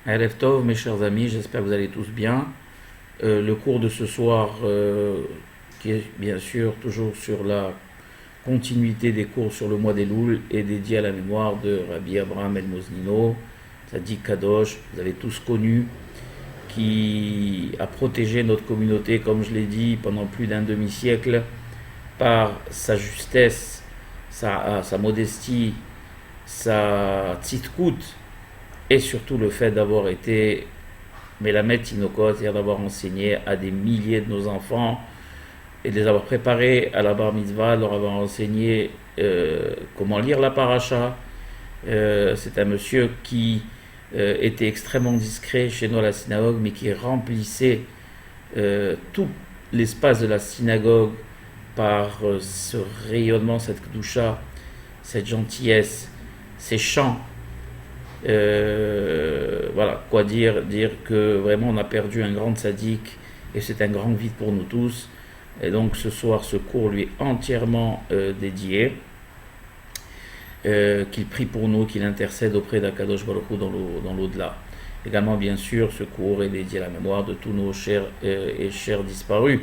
Erev Tov, mes chers amis, j'espère que vous allez tous bien. Le cours de ce soir, qui est bien sûr toujours sur la continuité des cours sur le mois d'Elul, est dédié à la mémoire de Rabbi Abraham El Moznino, Tzadik Kadosh, vous avez tous connu, qui a protégé notre communauté, comme je l'ai dit, pendant plus d'un demi-siècle, par sa justesse, sa modestie, sa tzidkout, et surtout le fait d'avoir été Melamed Tinokot, c'est-à-dire d'avoir enseigné à des milliers de nos enfants et de les avoir préparés à la bar mitzvah, leur avoir enseigné comment lire la paracha. C'est un monsieur qui était extrêmement discret chez nous à la synagogue, mais qui remplissait tout l'espace de la synagogue par ce rayonnement, cette kdusha, cette gentillesse, ces chants. Voilà, quoi dire que vraiment on a perdu un grand tzaddik et c'est un grand vide pour nous tous. Et donc ce soir, ce cours lui est entièrement dédié. Qu'il prie pour nous, qu'il intercède auprès d'Akadosh Baruch Hu dans l'au-delà. Également, bien sûr, ce cours est dédié à la mémoire de tous nos chers et chers disparus.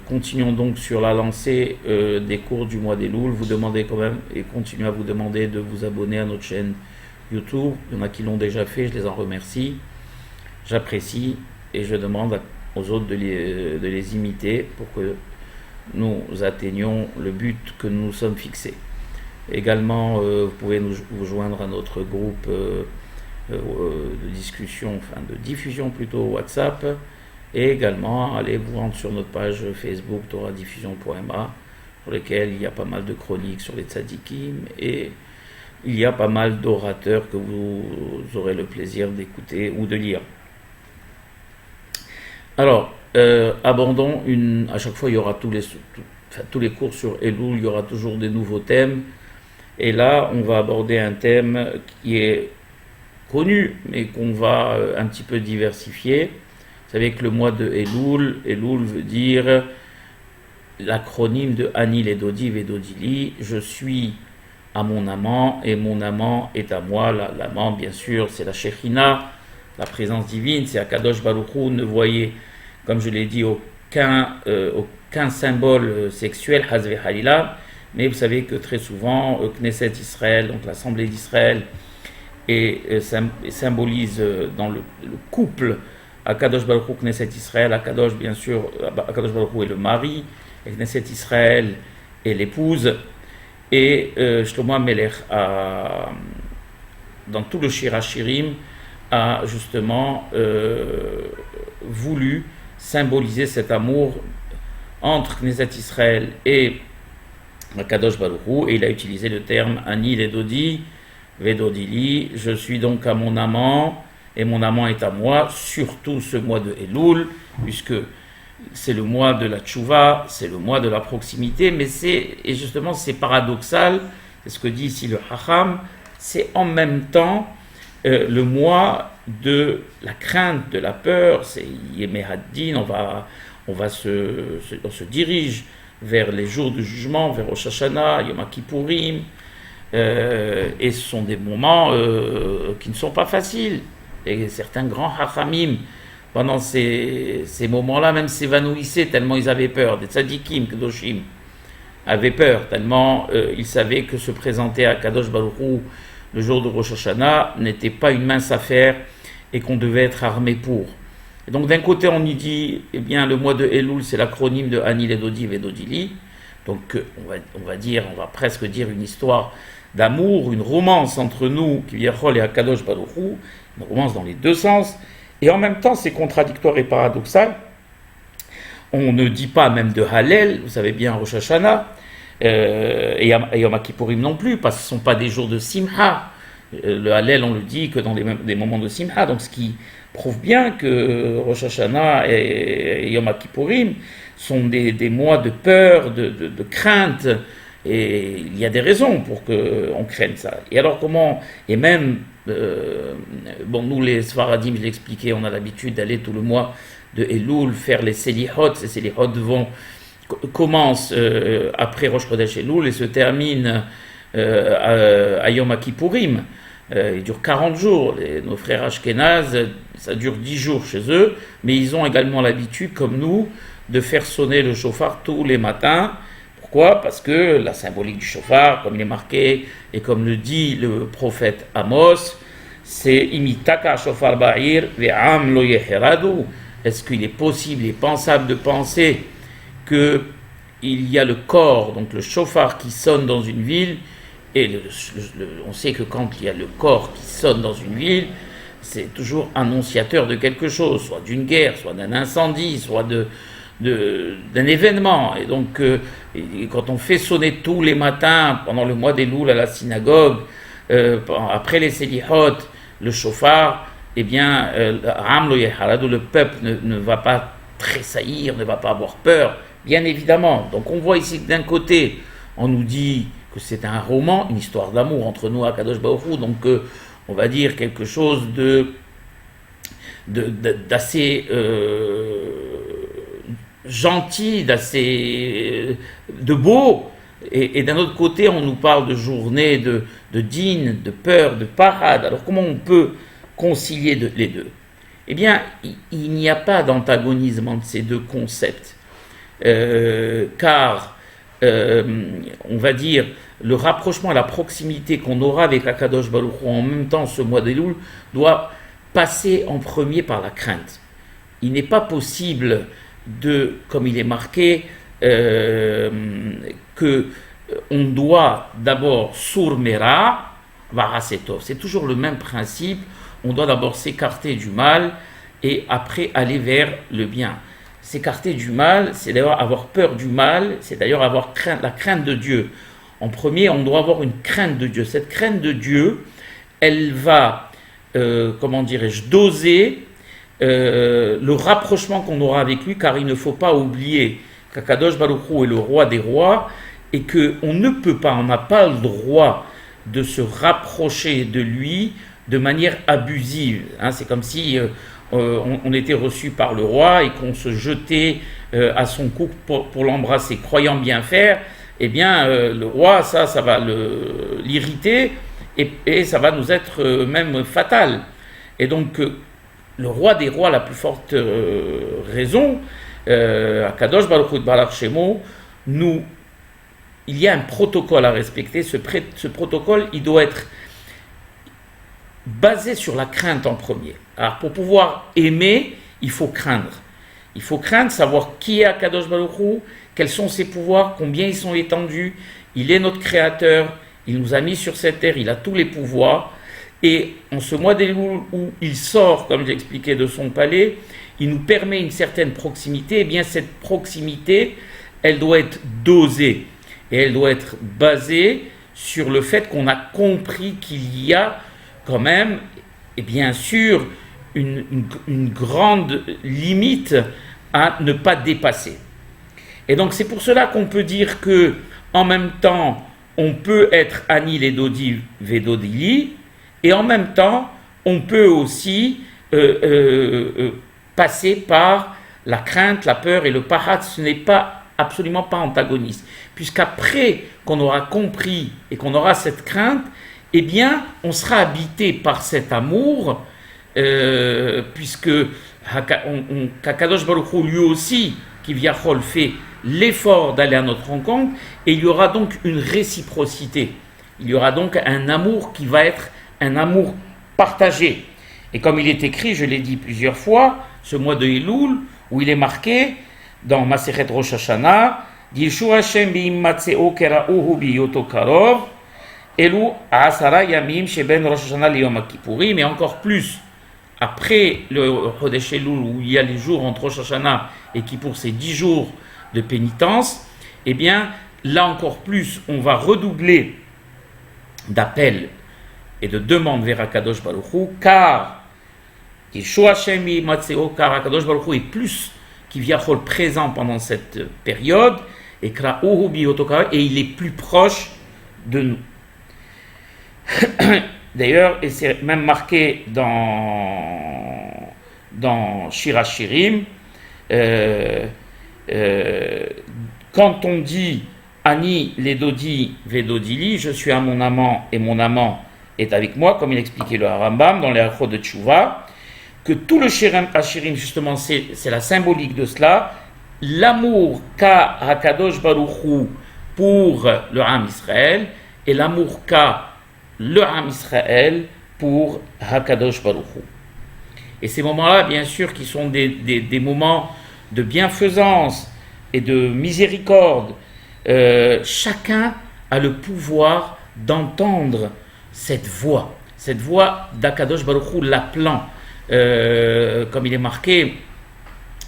Continuons donc sur la lancée des cours du mois d'Elul. Vous demandez quand même, et continuez à vous demander de vous abonner à notre chaîne YouTube. Il y en a qui l'ont déjà fait, je les en remercie. J'apprécie et je demande aux autres de les imiter pour que nous atteignions le but que nous nous sommes fixés. Également, vous pouvez vous joindre à notre groupe de discussion, enfin de diffusion plutôt WhatsApp, et également allez vous rendre sur notre page Facebook toradiffusion.ma, sur lesquelles il y a pas mal de chroniques sur les tzadikim et il y a pas mal d'orateurs que vous aurez le plaisir d'écouter ou de lire. Alors, abordons à chaque fois il y aura tous les cours sur Elul, il y aura toujours des nouveaux thèmes. Et là, on va aborder un thème qui est connu, mais qu'on va un petit peu diversifier. Vous savez que le mois de Elul veut dire l'acronyme de Ani Ledodi Vedodili, je suis à mon amant et mon amant est à moi. L'amant, bien sûr, c'est la Shekhinah, la présence divine, c'est Akadosh Baruch Hu. Ne voyez, comme je l'ai dit, aucun symbole sexuel, Hazve Halila. Mais vous savez que très souvent, Knesset Israël, donc l'Assemblée d'Israël, symbolise dans le couple Akadosh Baruch Hu, Knesset Israël. Akadosh, bien sûr, Akadosh Baruch Hu est le mari, et Knesset Israël est l'épouse. Et Shlomo HaMelech, dans tout le Shir HaShirim, a justement voulu symboliser cet amour entre Knesset Israël et Akadosh Baruch Hu, et il a utilisé le terme Ani Ledodi Vedodili, je suis donc à mon amant et mon amant est à moi, surtout ce mois de Elul, puisque c'est le mois de la tchouva, c'est le mois de la proximité, mais justement c'est paradoxal, c'est ce que dit ici le Hacham, c'est en même temps le mois de la crainte, de la peur, c'est Yemei Haddin, on se dirige vers les jours du jugement, vers Rosh Hashanah, Yom Kippourim, et ce sont des moments qui ne sont pas faciles. Et certains grands hachamim, pendant ces moments-là, même s'évanouissaient tellement ils avaient peur. Des tzadikim, kedoshim, avaient peur tellement ils savaient que se présenter à Kadosh Baruch Hu le jour de Rosh Hashanah n'était pas une mince affaire et qu'on devait être armé pour. Et donc d'un côté on y dit, eh bien le mois de Elul c'est l'acronyme de Ani Ledodi Vedodili, donc on va presque dire une histoire d'amour, une romance entre nous, Kiviyachol et Akadosh Baruch Hu, une romance dans les deux sens, et en même temps c'est contradictoire et paradoxal. On ne dit pas même de Hallel, vous savez bien Rosh Hashanah, et Yom Kippourim non plus, parce que ce ne sont pas des jours de Simha. Le Hallel on le dit que dans des moments de Simha, donc ce qui prouve bien que Rosh Hashanah et Yom Kippourim sont des mois de peur, de crainte, et il y a des raisons pour qu'on craigne ça. Et alors comment, et même, nous les Sfaradim, je l'ai expliqué, on a l'habitude d'aller tout le mois de Elul faire les Selihot, ces Selihot commencent après Rosh Chodesh Elul et se terminent à Yom Kippourim. Il dure 40 jours. Nos frères Ashkénazes, ça dure 10 jours chez eux, mais ils ont également l'habitude, comme nous, de faire sonner le chauffard tous les matins. Pourquoi? Parce que la symbolique du chauffard, comme il est marqué, et comme le dit le prophète Amos, c'est imitaka shofar ba'ir ve'am lo yeheradu. Est-ce qu'il est possible et pensable de penser que il y a le corps, donc le chauffard qui sonne dans une ville, et on sait que quand il y a le corps qui sonne dans une ville, c'est toujours annonciateur de quelque chose, soit d'une guerre, soit d'un incendie, soit d'un événement. Et donc, quand on fait sonner tous les matins, pendant le mois des Louls à la synagogue, après les Selihot, le chauffard, eh bien, le peuple ne va pas tressaillir, ne va pas avoir peur, bien évidemment. Donc on voit ici que d'un côté, on nous dit que c'est un roman, une histoire d'amour entre nous et Akadosh Baruch Hu, donc on va dire quelque chose d'assez gentil, d'assez de beau. Et d'un autre côté, on nous parle de journées de dîne, de peur, de parade. Alors comment on peut concilier les deux? Eh bien, il n'y a pas d'antagonisme entre ces deux concepts, car, on va dire, le rapprochement, la proximité qu'on aura avec Akadosh Baruch Hu en même temps ce mois d'Elul doit passer en premier par la crainte. Il n'est pas possible comme il est marqué, que on doit d'abord surmera varasetov. C'est toujours le même principe. On doit d'abord s'écarter du mal et après aller vers le bien. S'écarter du mal, c'est d'ailleurs avoir peur du mal, c'est d'ailleurs avoir la crainte de Dieu. En premier, on doit avoir une crainte de Dieu. Cette crainte de Dieu, elle va, doser le rapprochement qu'on aura avec lui, car il ne faut pas oublier qu'Akadosh Baruch Hu est le roi des rois et qu'on ne peut pas, on n'a pas le droit de se rapprocher de lui de manière abusive. C'est comme si on était reçu par le roi et qu'on se jetait à son cou pour l'embrasser, croyant bien faire. Eh bien, le roi, ça va l'irriter et ça va nous être même fatal. Et donc, le roi des rois, la plus forte raison, Akadosh Baruch Hu Barach Shemo, il y a un protocole à respecter. Ce protocole, il doit être basé sur la crainte en premier. Alors, pour pouvoir aimer, il faut craindre. Il faut craindre, savoir qui est Akadosh Baruch Hu, quels sont ses pouvoirs, combien ils sont étendus. Il est notre créateur, il nous a mis sur cette terre, il a tous les pouvoirs. Et en ce mois d'Elul où il sort, comme j'expliquais, de son palais, il nous permet une certaine proximité. Et bien cette proximité, elle doit être dosée. Et elle doit être basée sur le fait qu'on a compris qu'il y a quand même, et bien sûr, une grande limite à ne pas dépasser. Et donc c'est pour cela qu'on peut dire que en même temps, on peut être Ani Ledodi Vedodili, et en même temps, on peut aussi passer par la crainte, la peur et le parat. Ce n'est absolument pas antagoniste. Puisqu'après qu'on aura compris et qu'on aura cette crainte, eh bien, on sera habité par cet amour, puisque Kadosh Baruch Hu, lui aussi, qui Viachol, fait l'effort d'aller à notre rencontre, et il y aura donc une réciprocité. Il y aura donc un amour qui va être un amour partagé. Et comme il est écrit, je l'ai dit plusieurs fois, ce mois de Elul, où il est marqué dans Masechet Rosh Hashanah, Yishu Hashem bi'immatzeo kera'uhu biyoto karov, Elu asara yamim sheben Rosh Hashanah liyom Kippourim, et encore plus, après le Chodesh Elul, où il y a les jours entre Rosh Hashanah et Kippour, c'est 10 jours de pénitence, eh bien, là encore plus, on va redoubler d'appels et de demandes vers Akadosh Baruch Hu, car Akadosh Baruch Hu est plus qui vient présent pendant cette période, et il est plus proche de nous. D'ailleurs, et c'est même marqué dans Shir HaShirim, quand on dit Ani Ledodi Vedodili, je suis à mon amant et mon amant est avec moi, comme il expliquait le Rambam dans les Achot de Tchouva, que tout le Shirim Hashirim, justement, c'est la symbolique de cela, l'amour qu'a Hakadosh Baruch Hu pour le Ham Israël et l'amour qu'a le Ham Israël pour Hakadosh Baruch Hu. Et ces moments-là, bien sûr, qui sont des moments de bienfaisance et de miséricorde, chacun a le pouvoir d'entendre cette voix d'Hakadosh Baruch Hu l'appelant, comme il est marqué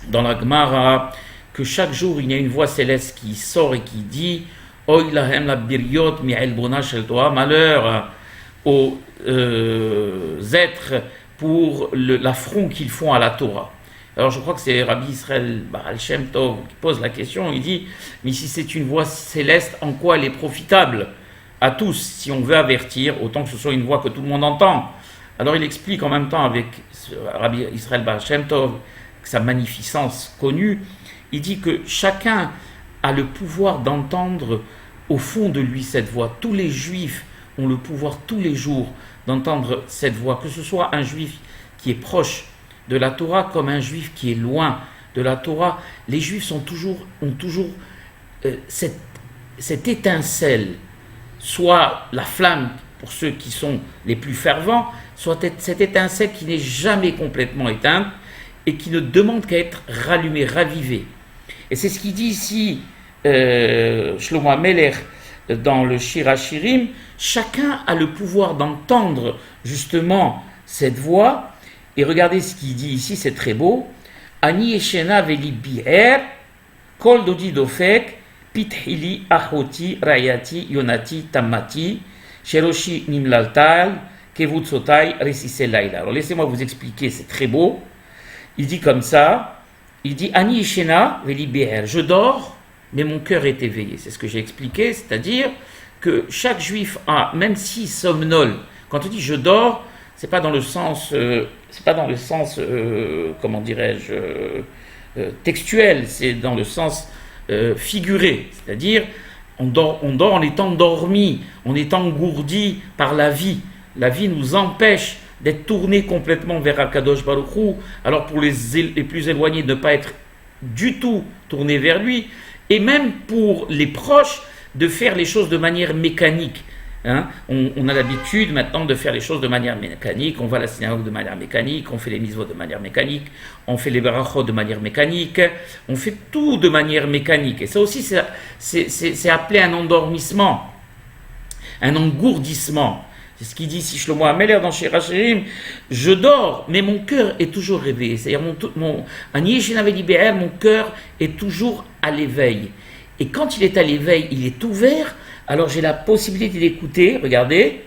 dans la Gemara, que chaque jour il y a une voix céleste qui sort et qui dit Oy lahem la biryot mi'elbona shel Torah, malheur aux êtres pour l'affront qu'ils font à la Torah. Alors je crois que c'est Rabbi Israël Baal Shem Tov qui pose la question, il dit mais si c'est une voix céleste, en quoi elle est profitable à tous? Si on veut avertir, autant que ce soit une voix que tout le monde entend. Alors il explique en même temps avec Rabbi Israël Baal Shem Tov, sa magnificence connue, il dit que chacun a le pouvoir d'entendre au fond de lui cette voix. Tous les juifs ont le pouvoir tous les jours d'entendre cette voix, que ce soit un juif qui est proche de la Torah comme un juif qui est loin de la Torah. Les juifs ont toujours cette étincelle, soit la flamme pour ceux qui sont les plus fervents, soit cette étincelle qui n'est jamais complètement éteinte et qui ne demande qu'à être rallumée, ravivée. Et c'est ce qu'il dit ici Shlomo HaMelech dans le Shir HaShirim. Chacun a le pouvoir d'entendre justement cette voix. Et regardez ce qu'il dit ici, c'est très beau. Ani yeshena veli bi'er kol dodi dofek pithili achoti rayati yonati tamati sheroshi nimlaltal kevutsotai resise laila. Alors laissez-moi vous expliquer, c'est très beau. Il dit comme ça, il dit Ani yeshena veli bi'er, je dors, mais mon cœur est éveillé. C'est ce que j'ai expliqué, c'est-à-dire que chaque juif a, même s'il somnole, quand on dit je dors, c'est pas dans le sens, comment dirais-je, textuel, c'est dans le sens figuré, c'est-à-dire on dort en étant endormi, on est engourdi par la vie. La vie nous empêche d'être tourné complètement vers Akadosh Baruch Hu. Alors pour les plus éloignés, de ne pas être du tout tourné vers lui, et même pour les proches, de faire les choses de manière mécanique. Hein, on a l'habitude maintenant de faire les choses de manière mécanique, on va à la synagogue de manière mécanique, on fait les mitzvot de manière mécanique, on fait les barachot de manière mécanique, on fait tout de manière mécanique. Et ça aussi, c'est appelé un endormissement, un engourdissement. C'est ce qu'il dit ici Shlomo HaMelech dans Shir HaShirim. Je dors, mais mon cœur est toujours réveillé. C'est-à-dire, mon cœur est toujours à l'éveil. Et quand il est à l'éveil, il est ouvert. Alors j'ai la possibilité d'écouter, regardez,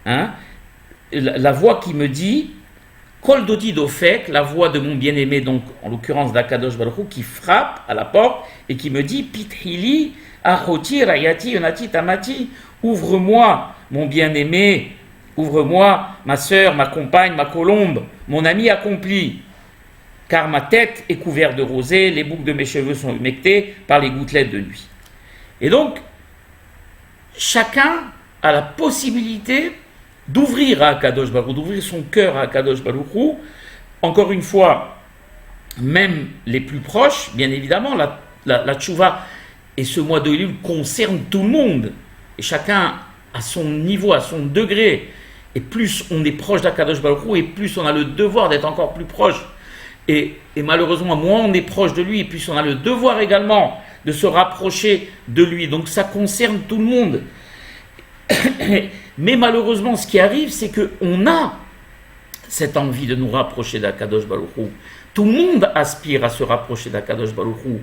hein, la voix qui me dit, Kol Dodi Dofek, la voix de mon bien-aimé, donc en l'occurrence d'Akadosh Baruch Hu, qui frappe à la porte et qui me dit, Pithili, Achoti, Rayati, Yonati, Tamati, ouvre-moi, mon bien-aimé, ouvre-moi, ma sœur, ma compagne, ma colombe, mon ami accompli, car ma tête est couverte de rosée, les boucles de mes cheveux sont humectées par les gouttelettes de nuit. Et donc, chacun a la possibilité d'ouvrir à Akadosh Baruch Hu, d'ouvrir son cœur à Akadosh Baruch Hu. Encore une fois, même les plus proches, bien évidemment, la tchouva et ce mois de Elul concerne tout le monde. Et chacun à son niveau, à son degré. Et plus on est proche d'Akadosh Baruch Hu, et plus on a le devoir d'être encore plus proche. Et malheureusement, moins on est proche de lui, et plus on a le devoir également de se rapprocher de lui. Donc ça concerne tout le monde. Mais malheureusement, ce qui arrive, c'est qu'on a cette envie de nous rapprocher d'Akadosh Baruch Hu. Tout le monde aspire à se rapprocher d'Akadosh Baruch Hu.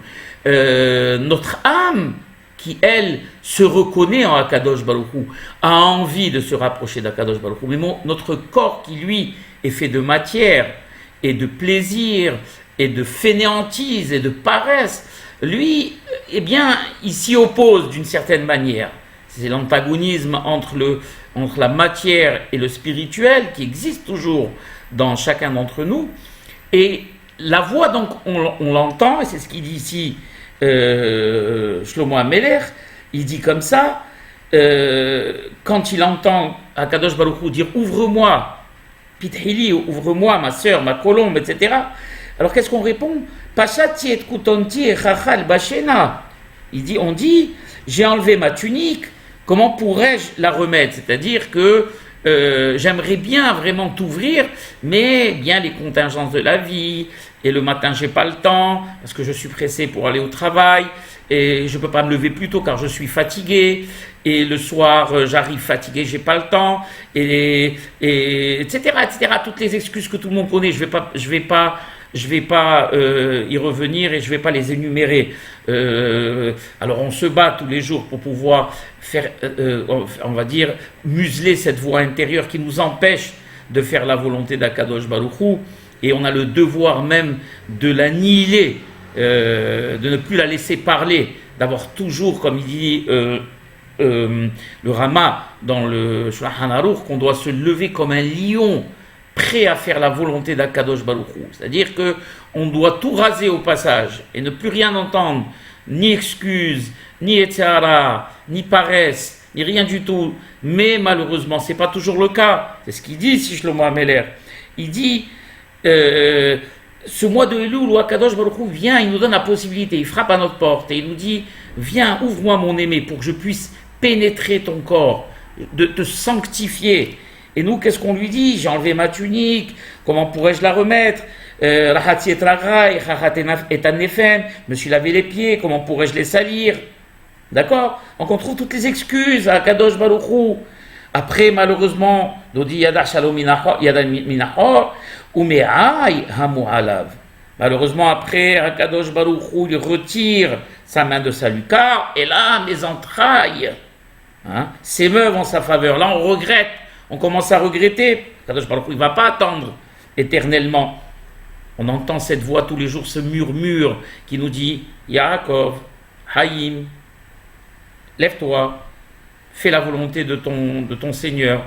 Notre âme, qui elle se reconnaît en Akadosh Baruch Hu, a envie de se rapprocher d'Akadosh Baruch Hu. Mais notre corps qui lui est fait de matière et de plaisir et de fainéantise et de paresse, lui, eh bien, il s'y oppose d'une certaine manière. C'est l'antagonisme entre la matière et le spirituel qui existe toujours dans chacun d'entre nous. Et la voix, donc, on l'entend, et c'est ce qu'il dit ici Shlomo HaMelech, il dit comme ça, quand il entend Akadosh Baruch Hu dire ouvre-moi, Pithili, ouvre-moi ma sœur, ma colombe, etc. Alors qu'est-ce qu'on répond? Pachati et kutonti et chachal bashena. On dit j'ai enlevé ma tunique, comment pourrais-je la remettre? C'est-à-dire que j'aimerais bien vraiment t'ouvrir, mais bien les contingences de la vie, et le matin j'ai pas le temps, parce que je suis pressé pour aller au travail, et je peux pas me lever plus tôt car je suis fatigué, et le soir j'arrive fatigué, j'ai pas le temps, et etc., etc., toutes les excuses que tout le monde connaît, je vais pas y revenir et je vais pas les énumérer. Alors on se bat tous les jours pour pouvoir faire, on va dire, museler cette voix intérieure qui nous empêche de faire la volonté d'Akadosh Baruch Hu, et on a le devoir même de l'annihiler, de ne plus la laisser parler, d'avoir toujours, comme il dit le Rama dans le Shulchan Aruch, qu'on doit se lever comme un lion prêt à faire la volonté d'Akadosh Baruch Hu. C'est-à-dire que on doit tout raser au passage et ne plus rien entendre, ni excuses, ni etzara, ni paresse, ni rien du tout. Mais malheureusement, c'est pas toujours le cas. C'est ce qu'il dit ici Shlomo Ameler. Il dit ce mois de Elul où Akadosh Baruch Hu vient, il nous donne la possibilité, il frappe à notre porte et il nous dit viens, ouvre-moi mon aimé pour que je puisse pénétrer ton corps, de te sanctifier. Et nous, qu'est-ce qu'on lui dit? J'ai enlevé ma tunique, comment pourrais-je la remettre? Rahati et tragraï, et anefem, me suis lavé les pieds, comment pourrais-je les salir? D'accord? Donc on trouve toutes les excuses à Kadosh Baruch Hu. Après, malheureusement, Dodi Yada Shalom Minachor, Ume'ai Hamu Alav. Malheureusement, après, Akadosh Baruch Hu, il retire sa main de sa lucarne, et là, mes entrailles s'émeuvent en sa faveur. Là, on regrette. On commence à regretter. Kadosh Baruch Hu, il ne va pas attendre éternellement. On entend cette voix tous les jours, ce murmure qui nous dit Yaakov, Haïm, lève-toi, fais la volonté de ton Seigneur,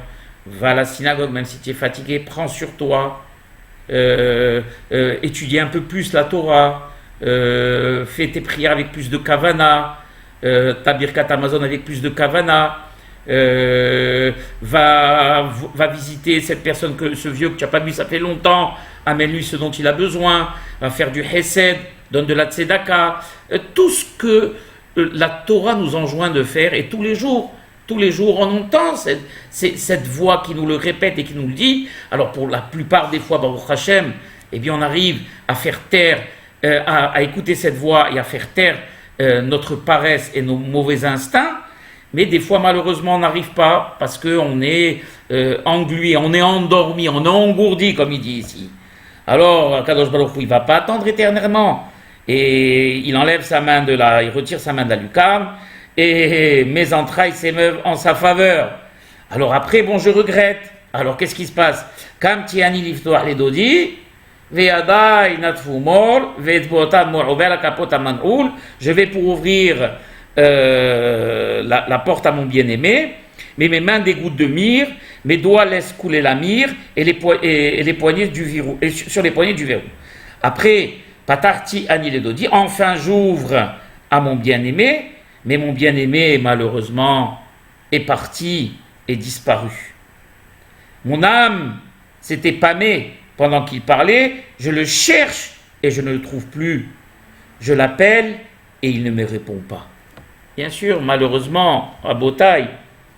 va à la synagogue, même si tu es fatigué, prends sur toi, étudie un peu plus la Torah, fais tes prières avec plus de kavana, ta birkat Amazon avec plus de kavana. Va visiter cette personne, ce vieux que tu n'as pas vu, ça fait longtemps, amène-lui ce dont il a besoin, va faire du hesed, donne de la tzedaka, tout ce que la Torah nous enjoint de faire, et tous les jours on entend cette voix qui nous le répète et qui nous le dit. Alors pour la plupart des fois, Baruch Hashem, eh bien on arrive à faire taire, à écouter cette voix et à faire taire notre paresse et nos mauvais instincts. Mais des fois, malheureusement, on n'arrive pas parce qu'on est englué, on est endormi, on est engourdi, comme il dit ici. Alors, Kadosh Baruch Hu, il ne va pas attendre éternellement. Et il enlève il retire sa main de la lucarne, et mes entrailles s'émeuvent en sa faveur. Alors après, bon, je regrette. Alors, qu'est-ce qui se passe? Kam tiani liftoach les dodi, ve'adai natfu mor, ve'etbotam mor ober la kapot aman'ul. Je vais pour ouvrir la porte à mon bien-aimé, mais mes mains dégoûtent de myrrhe, mes doigts laissent couler la myrrhe et les poignées du verrou, et sur les poignées du verrou. Après, patarti ani le dodi, enfin j'ouvre à mon bien-aimé, mais mon bien-aimé malheureusement est parti et disparu. Mon âme s'était pâmée pendant qu'il parlait, je le cherche et je ne le trouve plus. Je l'appelle et il ne me répond pas. Bien sûr, malheureusement, à Botaï,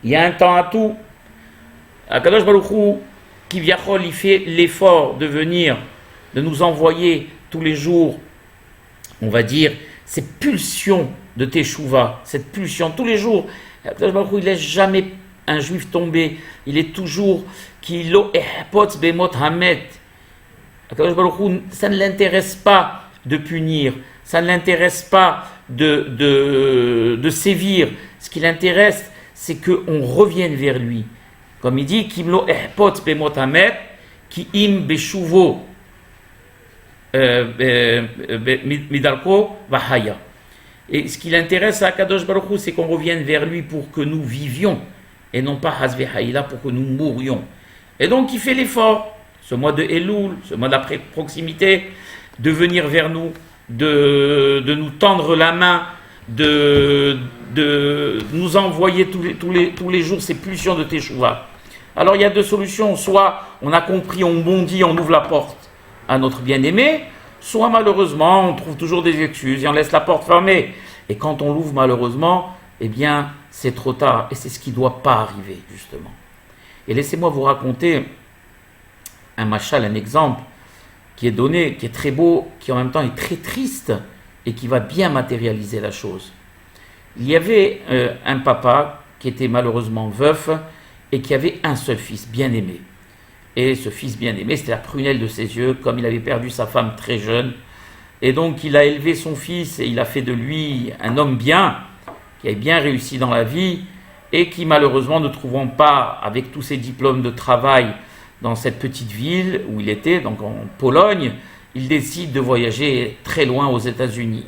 il y a un temps à tout. Akadosh Baruch Hu, Kivyachol, il fait l'effort de venir, de nous envoyer tous les jours, on va dire, ces pulsions de Teshuvah, cette pulsion tous les jours. Akadosh Baruch Hu, il ne laisse jamais un juif tomber. Il est toujours Kilo ehpotz bemot hamet. Akadosh Baruch Hu, ça ne l'intéresse pas de punir, ça ne l'intéresse pas de sévir. Ce qui l'intéresse, c'est qu'on revienne vers lui. Comme il dit, Kimlo ehpot bemot hamet, ki im beshuvo midalko vahaya. Et ce qui l'intéresse à Kadosh Baruch Hu, c'est qu'on revienne vers lui pour que nous vivions, et non pas hasve haïla pour que nous mourions. Et donc il fait l'effort, ce mois de Elul, ce mois de la proximité, de venir vers nous, de nous tendre la main, de de nous envoyer tous les jours ces pulsions de Teshuvah. Alors il y a deux solutions, soit on a compris, on bondit, on ouvre la porte à notre bien-aimé, soit malheureusement on trouve toujours des excuses et on laisse la porte fermée. Et quand on l'ouvre malheureusement, eh bien c'est trop tard et c'est ce qui ne doit pas arriver justement. Et laissez-moi vous raconter un machal, un exemple qui est donné, qui est très beau, qui en même temps est très triste et qui va bien matérialiser la chose. Il y avait un papa qui était malheureusement veuf et qui avait un seul fils bien-aimé. Et ce fils bien-aimé, c'était la prunelle de ses yeux, comme il avait perdu sa femme très jeune. Et donc il a élevé son fils et il a fait de lui un homme bien, qui avait bien réussi dans la vie et qui malheureusement ne trouvant pas, avec tous ses diplômes de travail dans cette petite ville où il était, donc en Pologne, il décide de voyager très loin aux États-Unis.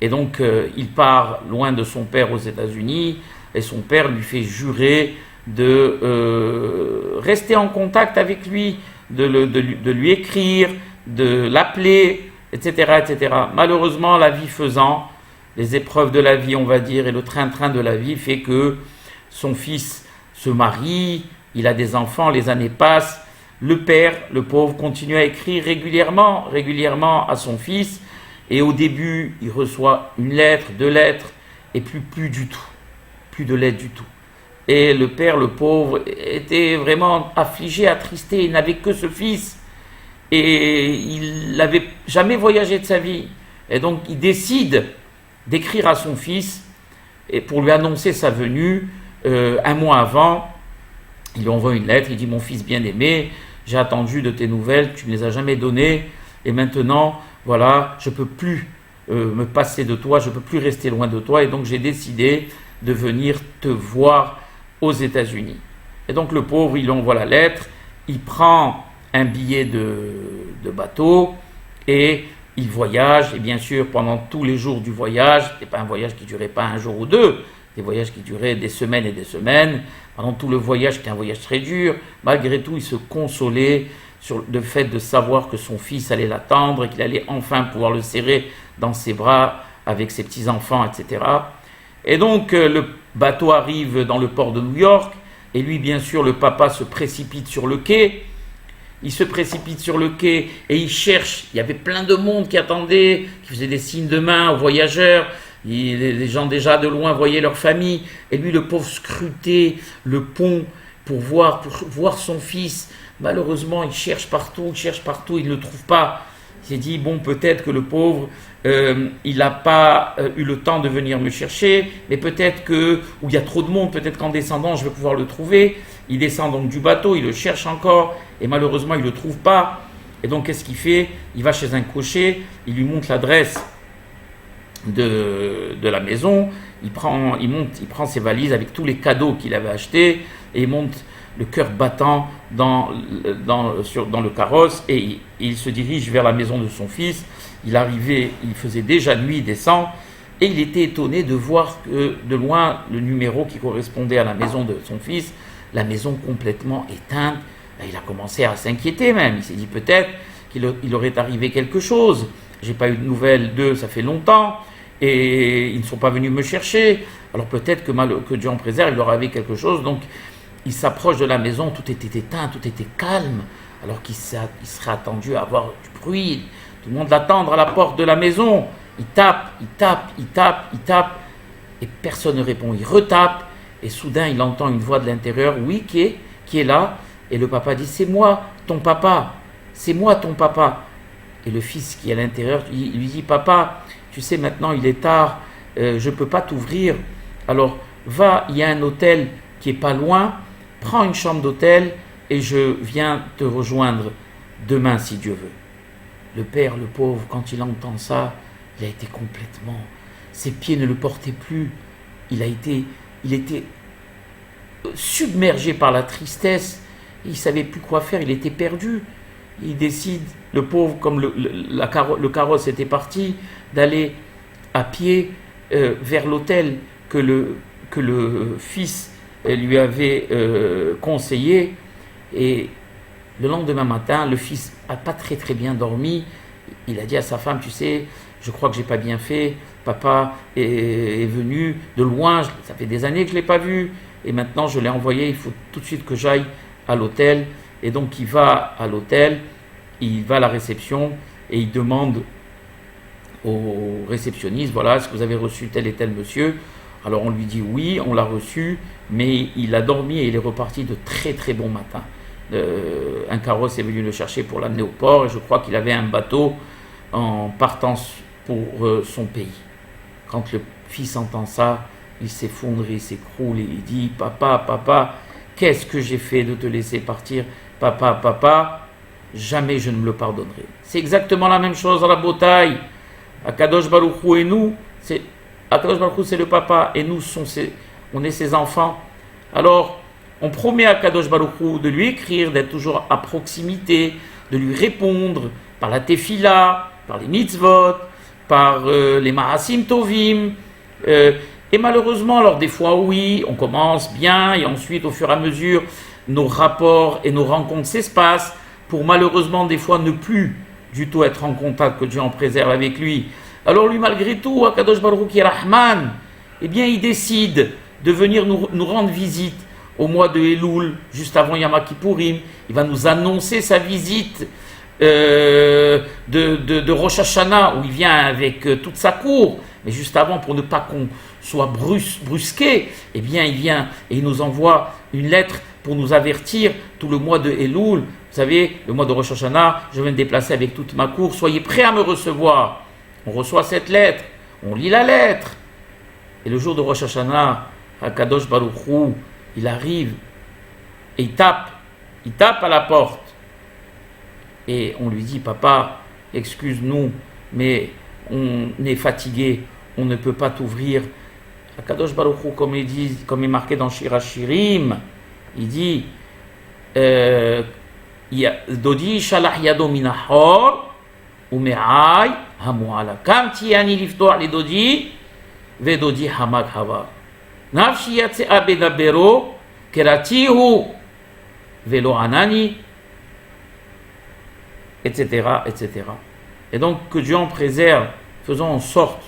Et donc il part loin de son père aux États-Unis et son père lui fait jurer de rester en contact avec lui, de lui écrire, de l'appeler, etc., etc. Malheureusement, la vie faisant, les épreuves de la vie, on va dire, et le train-train de la vie fait que son fils se marie, il a des enfants, les années passent, le père, le pauvre, continue à écrire régulièrement à son fils, et au début, il reçoit une lettre, deux lettres, et plus du tout, plus de lettres du tout. Et le père, le pauvre, était vraiment affligé, attristé, il n'avait que ce fils, et il n'avait jamais voyagé de sa vie. Et donc, il décide d'écrire à son fils, et pour lui annoncer sa venue, un mois avant, il lui envoie une lettre, il dit « Mon fils bien-aimé, j'ai attendu de tes nouvelles, tu ne les as jamais données, et maintenant, voilà, je ne peux plus me passer de toi, je ne peux plus rester loin de toi, et donc j'ai décidé de venir te voir aux États-Unis. » Et donc le pauvre, il lui envoie la lettre, il prend un billet de bateau, et il voyage, et bien sûr, pendant tous les jours du voyage, ce n'était pas un voyage qui ne durait pas un jour ou deux, des voyages qui duraient des semaines et des semaines, pendant tout le voyage, qui était un voyage très dur, malgré tout, il se consolait sur le fait de savoir que son fils allait l'attendre et qu'il allait enfin pouvoir le serrer dans ses bras avec ses petits-enfants, etc. Et donc, le bateau arrive dans le port de New York, et lui, bien sûr, le papa se précipite sur le quai. Il se précipite sur le quai et il cherche. Il y avait plein de monde qui attendait, qui faisait des signes de main aux voyageurs. Les gens déjà de loin voyaient leur famille. Et lui, le pauvre, scrutait le pont pour voir son fils. Malheureusement, il cherche partout, il ne le trouve pas. Il s'est dit, bon, peut-être que le pauvre, il n'a pas eu le temps de venir me chercher, mais peut-être que, où il y a trop de monde, peut-être qu'en descendant, je vais pouvoir le trouver. Il descend donc du bateau, il le cherche encore, et malheureusement, il ne le trouve pas. Et donc, qu'est-ce qu'il fait? Il va chez un cocher, il lui montre l'adresse de la maison, il prend ses valises avec tous les cadeaux qu'il avait achetés, et il monte le cœur battant dans le carrosse, et il se dirige vers la maison de son fils. Il arrivait, il faisait déjà nuit, il descend, et il était étonné de voir que de loin le numéro qui correspondait à la maison de son fils, la maison complètement éteinte. Il a commencé à s'inquiéter même, il s'est dit peut-être qu'il aurait arrivé quelque chose, j'ai pas eu de nouvelles d'eux, ça fait longtemps, et ils ne sont pas venus me chercher, alors peut-être que Dieu en préserve, il leur avait quelque chose. Donc il s'approche de la maison, tout était éteint, tout était calme, alors qu'il serait attendu à avoir du bruit, tout le monde l'attendre à la porte de la maison. Il tape, et personne ne répond. Il retape, et soudain il entend une voix de l'intérieur, oui, qui est là, et le papa dit, c'est moi ton papa. Et le fils qui est à l'intérieur, il lui dit, papa, tu sais maintenant il est tard, je ne peux pas t'ouvrir, alors va, il y a un hôtel qui est pas loin, prends une chambre d'hôtel et je viens te rejoindre demain si Dieu veut. Le père, le pauvre, quand il entend ça, il a été complètement, ses pieds ne le portaient plus, il était submergé par la tristesse, il ne savait plus quoi faire, il était perdu. Il décide, le pauvre, comme le carrosse était parti, d'aller à pied vers l'hôtel que le fils lui avait conseillé. Et le lendemain matin, le fils n'a pas très bien dormi, il a dit à sa femme, tu sais, je crois que j'ai pas bien fait, papa est venu de loin, ça fait des années que je l'ai pas vu, et maintenant je l'ai envoyé, il faut tout de suite que j'aille à l'hôtel. Et donc il va à l'hôtel, il va à la réception et il demande au réceptionniste, voilà, est-ce que vous avez reçu tel et tel monsieur? Alors on lui dit oui, on l'a reçu, mais il a dormi et il est reparti de très très bon matin. Un carrosse est venu le chercher pour l'amener au port et je crois qu'il avait un bateau en partance pour son pays. Quand le fils entend ça, il s'effondre, il s'écroule et il dit, papa, papa, qu'est-ce que j'ai fait de te laisser partir? Papa, papa, jamais je ne me le pardonnerai. C'est exactement la même chose à la bataille. Akadosh Baruch Hu et nous, Akadosh Baruch Hu c'est le papa et nous on est ses enfants. Alors, on promet à Akadosh Baruch Hu de lui écrire, d'être toujours à proximité, de lui répondre par la tefila, par les mitzvot, par les ma'asim tovim. Et malheureusement, alors des fois oui, on commence bien et ensuite au fur et à mesure, nos rapports et nos rencontres s'espacent pour malheureusement des fois ne plus du tout être en contact, que Dieu en préserve avec lui. Alors lui malgré tout, Akadosh Baruch Hu qui est Rahman, eh bien il décide de venir nous rendre visite au mois de Elul, juste avant Yom Kippourim. Il va nous annoncer sa visite de Rosh Hashanah, où il vient avec toute sa cour, mais juste avant, pour ne pas qu'on soit brusqué, eh bien il vient et il nous envoie une lettre pour nous avertir tout le mois de Elul. Vous savez, le mois de Rosh Hashanah, je vais me déplacer avec toute ma cour, soyez prêts à me recevoir. On reçoit cette lettre, on lit la lettre, et le jour de Rosh Hashanah, Akadosh Baruch Hu, il arrive et il tape à la porte. Et on lui dit, papa, excuse-nous, mais on est fatigué, on ne peut pas t'ouvrir. Akadosh Baruch Hu, comme il est marqué dans Shir HaShirim, il dit, Dodi shalach yado minahor, ume'ay hamu'ala. Kam tiyani liftoa li Dodi, ve Dodi hamag havar. Nafshi yatse'a bedabero, keratihu, velo anani, etc., etc. Et donc, que Dieu en préserve, faisons en sorte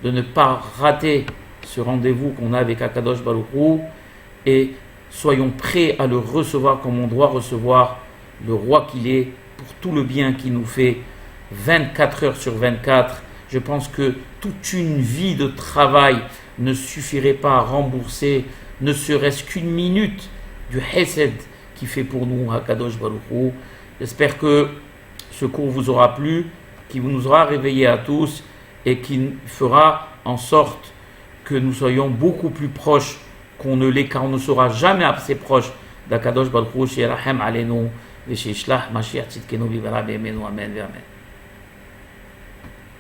de ne pas rater ce rendez-vous qu'on a avec Akadosh Baruch Hu et soyons prêts à le recevoir comme on doit recevoir le roi qu'il est pour tout le bien qu'il nous fait 24 heures sur 24. Je pense que toute une vie de travail ne suffirait pas à rembourser ne serait-ce qu'une minute du Hesed qui fait pour nous Akadosh Baruch Hu. J'espère que ce cours vous aura plu, qui nous aura réveillés à tous et qui fera en sorte que nous soyons beaucoup plus proches qu'on ne l'est, car on ne sera jamais assez proche d'Akadosh Baruch Hu, Sheyarachem Aleinu, Veshishlah Mashiach Tzidkenu Vivara Be'emenu, Amen, Amen.